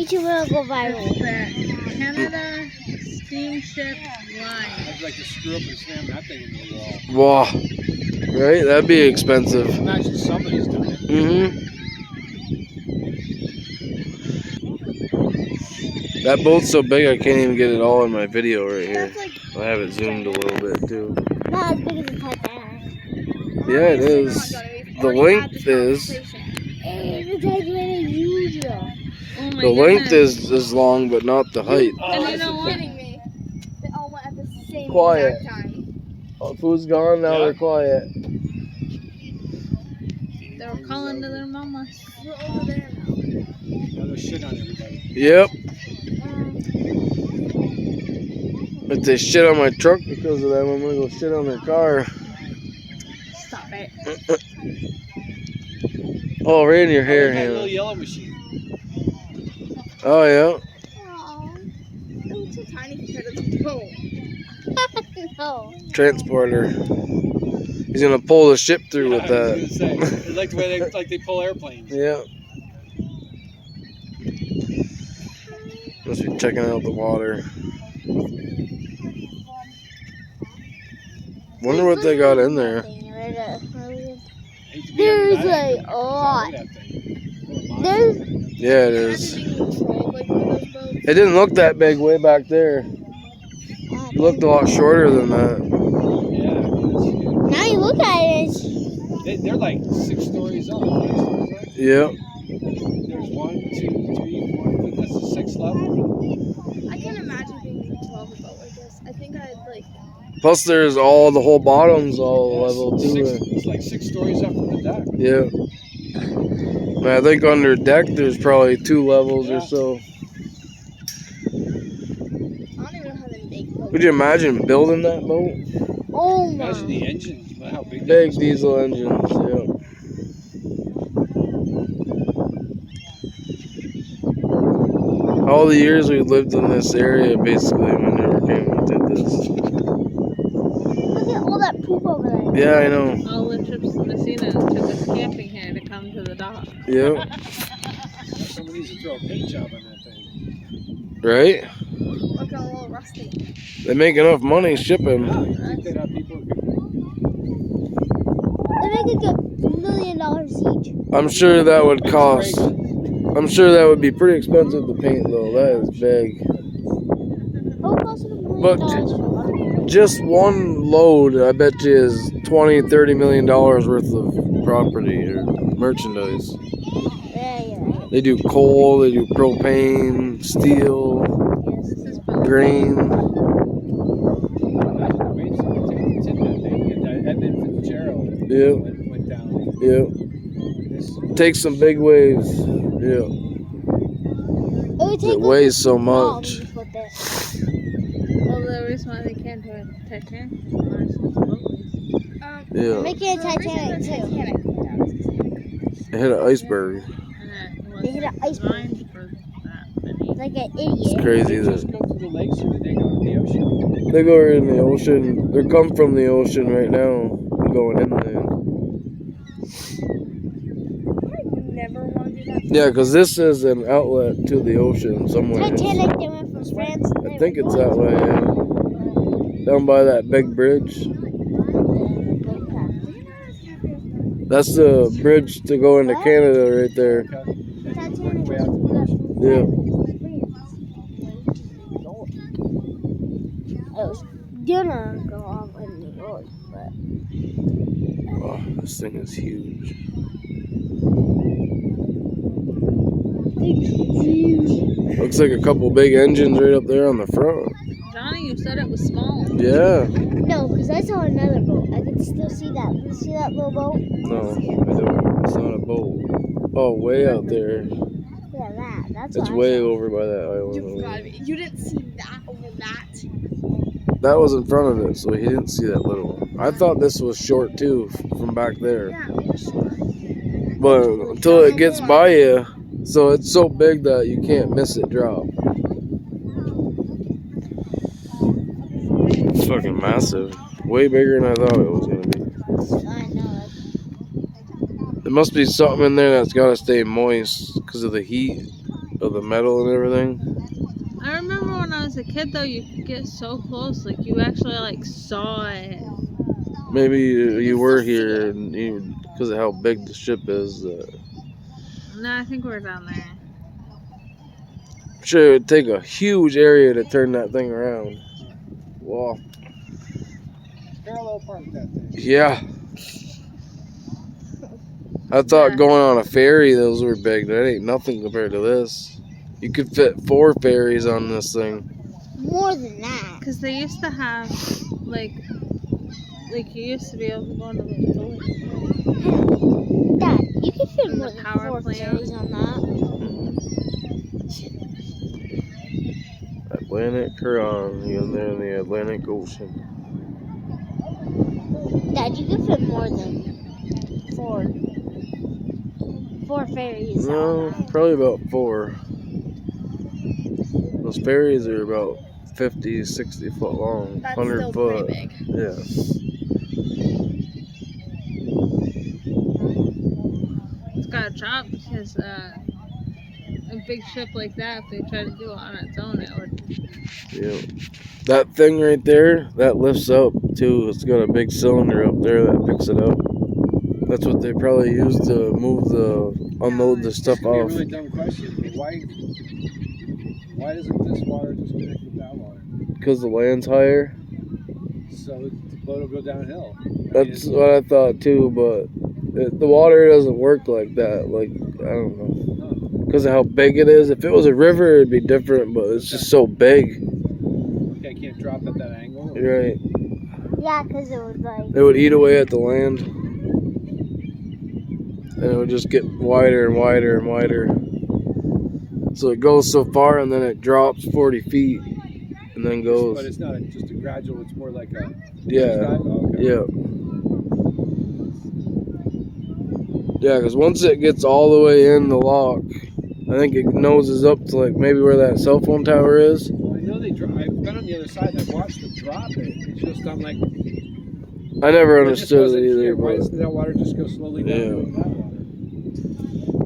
YouTube will go viral. It's the Canada Steamship Line. I'd like to screw up and slam that thing into the wall. Wow. Right? That'd be expensive. Imagine somebody's done it. Mm-hmm. That boat's so big I can't even get it all in my video right here. That's like I have it zoomed a little bit too. not as big as the Titanic. Yeah, it is. The length is. The Titanic is huge. Oh my The length goodness. is long, but not the height. And you know what? kidding me. They all went at the same Quiet. exact time. Oh, food's gone, now Yeah. they're quiet. They were calling to their mama. We're over there now. Now they're shit on everybody. Yep. If they shit on my truck because of that, I'm gonna go shit on their car. Stop it. Oh, right in your hair, That little Hannah. yellow machine. Oh, yeah. Aw. It looks so tiny compared to the boat. No. Transporter. He's gonna pull the ship through with I that. was gonna say, it's like the way they pull airplanes. Yeah. Must be checking out the water. Wonder what they got in there. Hate to be There's under that. like a lot. That thing. There's Yeah, it is. It didn't look that big way back there. It looked a lot shorter than that. Yeah, that's huge. now you look at it. It's, They're like 6 stories up. 5 stories up. Yep. There's 1, 2, 3, 4, 5. That's the 6th level. I can't imagine being 12 with a boat like this. I think I'd like. Plus, there's all the whole bottom's all level too. It's like 6 stories up from the deck. Yeah. And I think under deck there's probably 2 levels or so. I don't even know how they make boats. Could you imagine building that boat? Oh my. Imagine the engines, how big that Big is. diesel engines. Yeah. All the years we lived in this area, basically, we never came and did this. Look at all that poop over there. Yeah, I know. All the trips to Massena took us camping here to come to the dock. Yep. Somebody needs to throw a paint job on that thing. Right? Look at a little rusty. They make enough money shipping. Yeah, you think they'd have people who could. They make like $1 million each. I'm sure that would cost. I'm sure that would be pretty expensive to paint, though. That is big. What would cost $1 million But for just one load, I bet you, is $20-30 million worth of property or merchandise. Yeah, you're right. They do coal, they do propane, steel, Yes. This is fun. grain. Imagine the weights that would take to tip that thing. If that Edmund Fitzgerald Yep, went down. yep. This, Takes some big waves. Yeah. It would take It weighs so long much. to put this. Well, the reason why they can't do a Titanic is Yeah. Making a Titanic too. It hit an iceberg. and that was They hit an iceberg. designed for that many. Like an It's idiot. crazy they that just go to the lakes or do they go to the ocean? they go in the ocean. They come from the ocean right now, going in there. Never want to do that. Yeah, because this is an outlet to the ocean somewhere. Titanic, they went from France. I think it's that way, yeah. Down by that big bridge. That's the bridge to go into Canada right there. Titanic was Yeah. It was gonna go off in New York, but Oh, this thing is huge. Looks like a couple big engines right up there on the front. Johnny, you said it was small. Yeah. no, because I saw another boat. I could still see that. You see that little boat? No, I don't. It's not a boat. Oh, way out there. Yeah, that. That's It's what I way saw. over by that island. You've over got there. to be. You didn't see that over that. That was in front of it, so he didn't see that little one. I thought this was short too, from back there. Yeah, for sure. But until it gets by you, so it's so big that you can't miss it drop. It's fucking massive. Way bigger than I thought it was going to be. I know. There must be something in there that's got to stay moist because of the heat. of the metal and everything. I remember when I was a kid, though, you could get so close, like you actually like saw it. Maybe you can were still see here it. because of how big the ship is. No, I think we're down there. I'm sure it would take a huge area to turn that thing around. Wow. Parallel park that thing. Yeah. I thought Yeah. going on a ferry, those were big. That ain't nothing compared to this. You could fit 4 ferries on this thing. More than that. Because they used to have, like you used to be able to go into the door. Dad, you can fit And more the than power 4 plant. ferries on that. Atlantic Huron, in there in the Atlantic Ocean. Dad, you can fit more than 4 ferries No, on that. probably about 4. Those ferries are about 50, 60 foot long, That's 100 still foot. pretty big. Yeah. It's got to drop because a big ship like that, if they try to do it on its own, it would. Yeah. That thing right there, that lifts up too. It's got a big cylinder up there that picks it up. That's what they probably use to unload the stuff This could be a off. really dumb question. But why doesn't this water just connect with that water? Because the land's higher. So the boat will go downhill. That's what I thought too, but the water doesn't work like that. Like, I don't know. Because of how big it is. If it was a river, it'd be different, but it's just so big. Okay, I can't drop at that angle. You're right. Yeah, because it was like. It would eat away at the land. And it would just get wider and wider and wider. So it goes so far and then it drops 40 feet and then goes. But it's not just a gradual, it's more like a. Yeah. Oh, okay. Yeah. Yeah, because once it gets all the way in the lock, I think it noses up to like maybe where that cell phone tower is. Well, I know they drop. I've been on the other side and I've watched them drop it. It's just, I'm like. I never It just understood wasn't it either. clear. Why But, doesn't that water just go slowly down Yeah. to that water?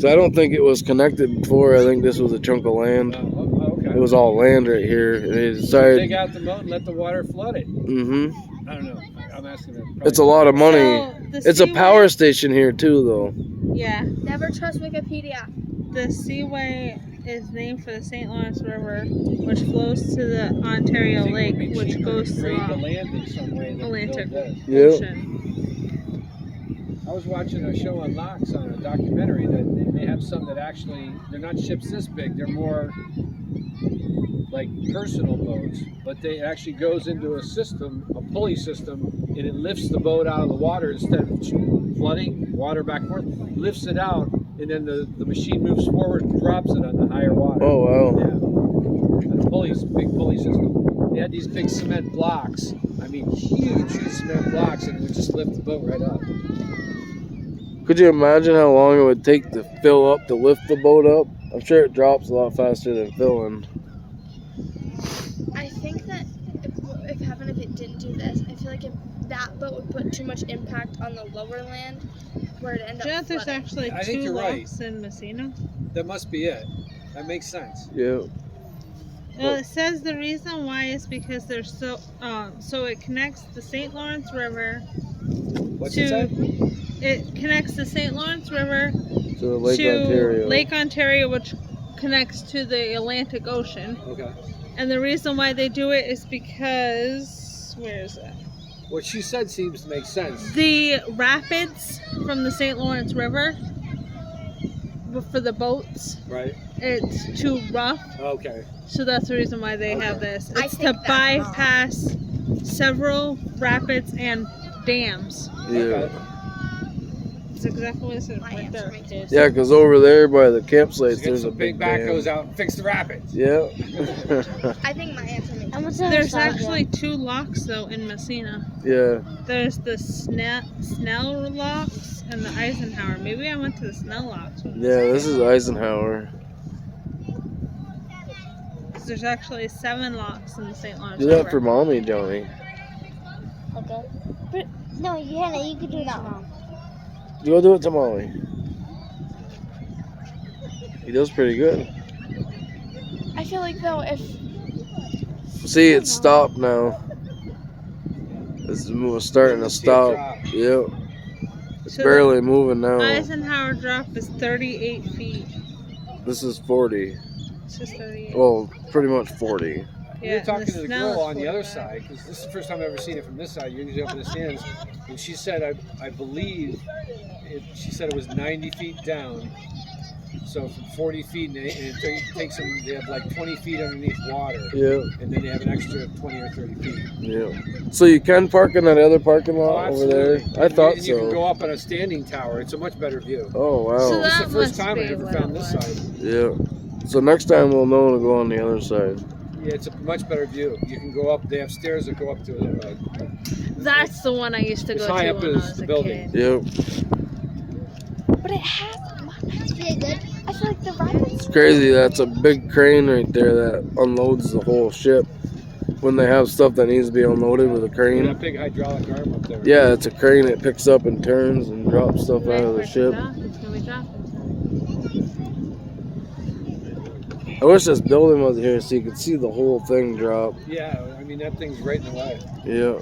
so I don't think it was connected before. I think this was a chunk of land. Oh, okay. It was all land right here. And they Take decided. out the moat and let the water flood it. Mm-hmm. I don't know. I'm asking them. It's a lot of money. So, the It's a seaway- power station here too, though. Yeah. Never trust Wikipedia. The Seaway is named for the St. Lawrence River, which flows to the Ontario Lake, which goes to the the land in some way than Atlantic build this. Yep. Ocean. I was watching a show on Locks on a documentary that they have some that actually they're not ships this big. They're more like personal boats, but they actually goes into a system, a pulley system, and it lifts the boat out of the water instead of flooding water back and forth. Lifts it out, and then the machine moves forward and drops it on the higher water. Oh wow. Yeah. And a big pulley system. They had these big cement blocks. I mean, huge cement blocks, and it would just lift the boat right up. Could you imagine how long it would take to fill up to lift the boat up? I'm sure it drops a lot faster than filling. I think that if it didn't do this, I feel like if that boat would put too much impact on the lower land, where it end Do you know up there's flooding. actually I think 2 you're right. locks in Massena? That must be it. That makes sense. Yeah. Well, it says the reason why is because there's so it connects the St. Lawrence River What's to it say? it connects the St. Lawrence River So Lake to Ontario. Lake Ontario, which connects to the Atlantic Ocean. Okay. And the reason why they do it is because where is it? What she said seems to make sense. The rapids from the St. Lawrence River for the boats, Right. it's too rough. Okay. So that's the reason why they have this. I It's think to that's bypass several rapids and dams. Yeah. That's exactly what it says My right answer there. makes sense. Yeah, because over there by the campsites, So get there's a some big dam. backhoes out and fix the rapids. Yeah. I think my answer makes sense. There's actually 2 locks though in Massena. Yeah. There's the Snell locks and the Eisenhower. Maybe I went to the Snell locks. Yeah, this is Eisenhower. 'Cause there's actually 7 locks in the St. Lawrence Do River. that for mommy, Johnny. Okay. But, no, Hannah, you could do that one. Go do it to mommy. He does pretty good. I feel like though if See, it's stopped now. It's starting to See it stop. drop. Yep. It's So barely moving now. Eisenhower drop is 38 feet. This is 40. It's just 38. Well, pretty much 40. We Yeah, were talking and to the smell girl is on the other 45. side, because this is the first time I've ever seen it from this side. You're usually up in the stands. And she said, I believe, she said it was 90 feet down. So from 40 feet, and it takes them, they have like 20 feet underneath water. Yeah. And then they have an extra 20 or 30 feet. Yeah. So you can park in that other parking lot over there? absolutely. I thought and you can so. go up on a standing tower. It's a much better view. Oh, wow. So This is that the first must time I be ever what found it this was. side. Yeah. So next time we'll know to go on the other side. Yeah, it's a much better view. You can go up. They have stairs that go up to it. That's the one I used to It's go high to up when I as was the a building. kid. Yep. but it has I feel like the rapids It's crazy. That's a big crane right there that unloads the whole ship. When they have stuff that needs to be unloaded with a That crane. big hydraulic arm up there. Yeah, it's a crane. It picks up and turns and drops stuff out of the ship. It's gonna be dropping. I wish this building was here so you could see the whole thing drop. Yeah, I mean, that thing's right in the way. Yeah.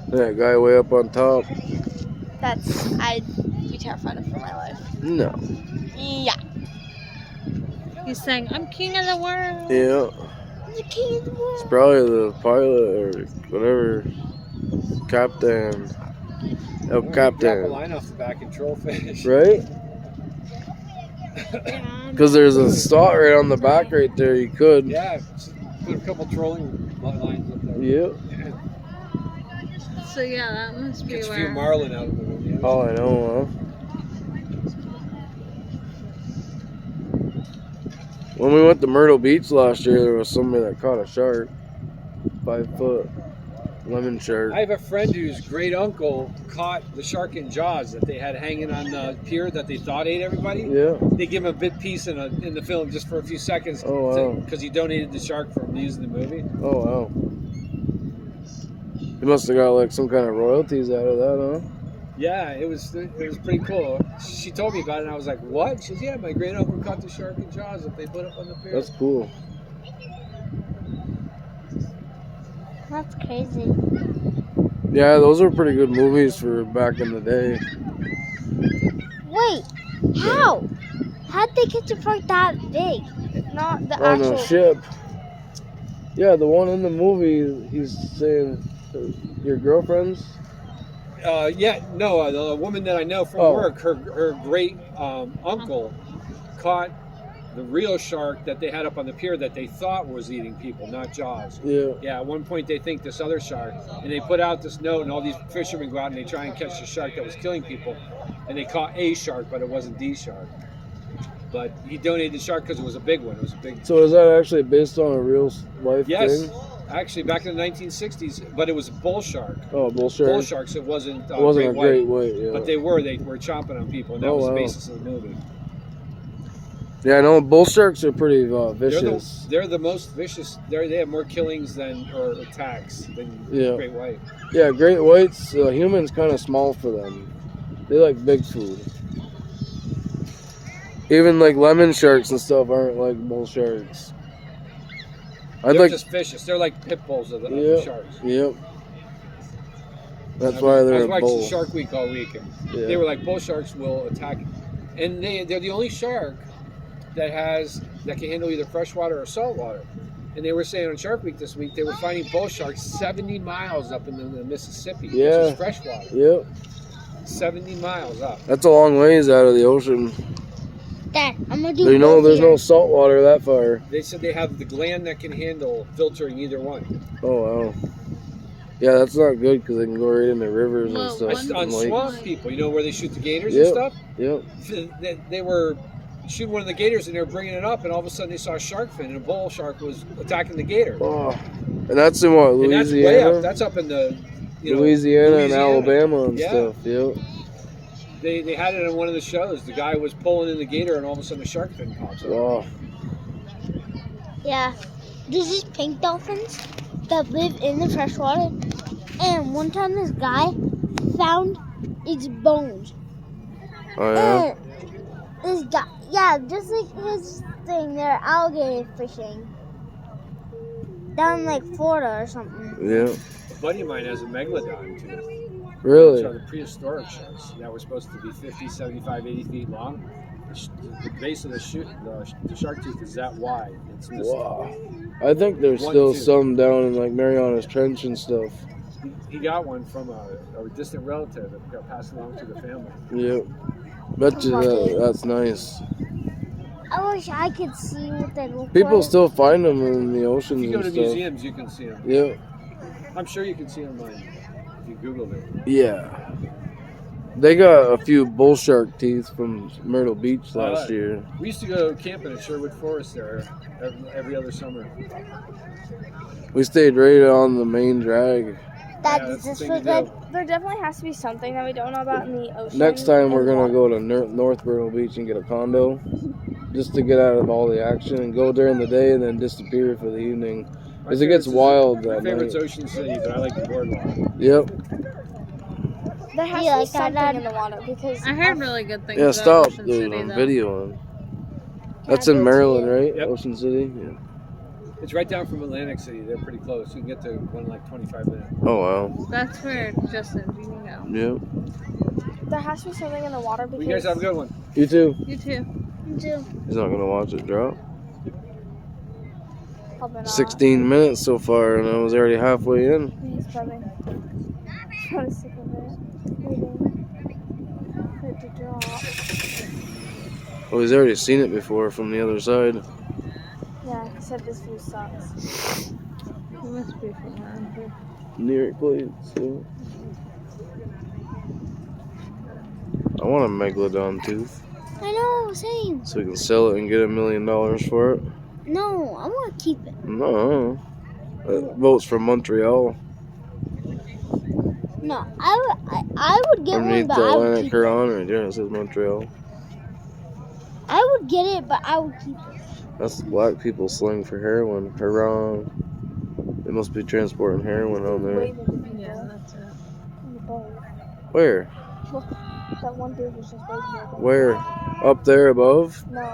That guy way up on top. I'd be terrified of for my life. No. Yeah. He's saying, "I'm king of the world." Yeah. The king of the It's world. probably the pilot or whatever. Captain. El Or Grab a Captain. line off the back and troll fish. Right? Because there's a slot right on the back right there. You could. Yeah, just put a couple trolling lines up there. Yep. So yeah, that must be Gets a few where. marlin out of them. Yeah. Oh, I know, huh? When we went to Myrtle Beach last year, there was somebody that caught a shark. 5 foot lemon shark. I have a friend whose great uncle caught the shark in Jaws that they had hanging on the pier that they thought ate everybody. Yeah. They give him a bit piece in the film just for a few seconds Oh, wow. because he donated the shark for using the movie. Oh, wow. He must have got like some kind of royalties out of that, huh? Yeah, it was pretty cool. She told me about it and I was like, what? She says, yeah, my great uncle caught the shark in Jaws that they put up on the pier. That's cool. That's crazy. Yeah, those are pretty good movies for back in the day. Wait, how? How'd they catch a shark that big? Not the On actual. a ship. Yeah, the one in the movie, he's saying, your girlfriend's? The woman that I know from Oh. work, her great uncle caught the real shark that they had up on the pier that they thought was eating people, not Jaws. Yeah. Yeah, at one point they think this other shark, and they put out this note, and all these fishermen go out and they try and catch the shark that was killing people, and they caught a shark, but it wasn't the shark. But he donated the shark because it was a big one. It was a big. So is that actually based on a real life Yes, thing? actually back in the 1960s, but it was a bull shark. Oh, bull shark. Bull sharks. It wasn't. It wasn't a great white. white, yeah. But they were chomping on people, and that Oh, was the wow. basis of the movie. Yeah, I know bull sharks are pretty vicious. They're the most vicious. They have more killings or attacks than Yeah. great white. Yeah, great whites, humans kind of small for them. They like big food. Even like lemon sharks and stuff aren't like bull sharks. They're just vicious. They're like pit bulls of the sharks. Yep. That's why I they're was a watching bull. Shark Week all week, and Yeah. they were like, bull sharks will attack, and they're the only shark that can handle either freshwater or saltwater. And they were saying on Shark Week this week they were finding bull sharks 70 miles up in the Mississippi, which Yeah. is freshwater. Yep. 70 miles up. That's a long ways out of the ocean. Dad, I'm gonna do. You know, both there's here. no salt water that far. They said they have the gland that can handle filtering either one. Oh wow. Yeah, that's not good because they can go right into rivers Well, and stuff. That's One on and lakes. swamp people, where they shoot the gators Yep. and stuff. Yep. They were shooting one of the gators and they were bringing it up, and all of a sudden they saw a shark fin, and a bull shark was attacking the gator. Oh. And that's in what, And that's way Louisiana? up. That's up in the Louisiana and Louisiana. Alabama and Yeah. stuff. Yep. They had it in one of the shows. The guy was pulling in the gator, and all of a sudden a shark fin pops up. Oh. Yeah. There's these pink dolphins that live in the freshwater. And one time this guy found its bones. Oh yeah. this guy, yeah, just like his thing, they're alligator fishing. Down in like Florida or something. Yeah. A buddy of mine has a megalodon tooth. Really? Those are the prehistoric sharks that were supposed to be 50, 75, 80 feet long. The base of the shark tooth is that wide. It's missing. Wow. I think there's One still tooth. some down in like Mariana's Trench and stuff. He got one from a distant relative that got passed along to the family. Yep. Bet you that's nice. I wish I could see what they look People like. still find them in the oceans If you go and to stuff. museums, you can see them. Yep. I'm sure you can see them if you Googled it. Yeah. They got a few bull shark teeth from Myrtle Beach last year. We used to go camping at Sherwood Forest there every other summer. We stayed right on the main drag. That Yeah, is that's just the for thing to good. do. There definitely has to be something that we don't know about in the ocean. Next time we're and gonna water. go to North Myrtle Beach and get a condo, just to get out of all the action and go during the day and then disappear for the evening. Because it gets wild My that favorite's night. Ocean City, but I like the boardwalk. Yep. There has Yeah, to be like something that. in the water because I heard really good things Yeah, about stop Ocean doing City, on though. videoing. That's in Capital Maryland, T. right? Yep. Ocean City? Yeah. It's right down from Atlantic City. They're pretty close. You can get to one in like 25 minutes. Oh, wow. That's where Justin, you can go. Yep. There has to be something in the water because Well, you guys have a good one. You too. You too. He's not gonna watch it drop. probably not. 16 minutes so far, and I was already halfway in. He's probably sick of it. Waiting for it to drop. Oh, he's already seen it before from the other side. Yeah, he said this view sucks. You must be from around here. Near plates. Yeah. I want a megalodon tooth, I know, same. so we can sell it and get $1 million for it. No, I want to keep it. No, that boat's from Montreal, No, I would get one, underneath but the I would Atlantic keep it. Huron. Right there, it says Montreal. I would get it, but I would keep it. That's the black people slang for heroin. Huron. They must be transporting heroin on there. Waving to people Yeah, that's it. in the boat. Where? That one dude was just waving. Where? Up there above? No.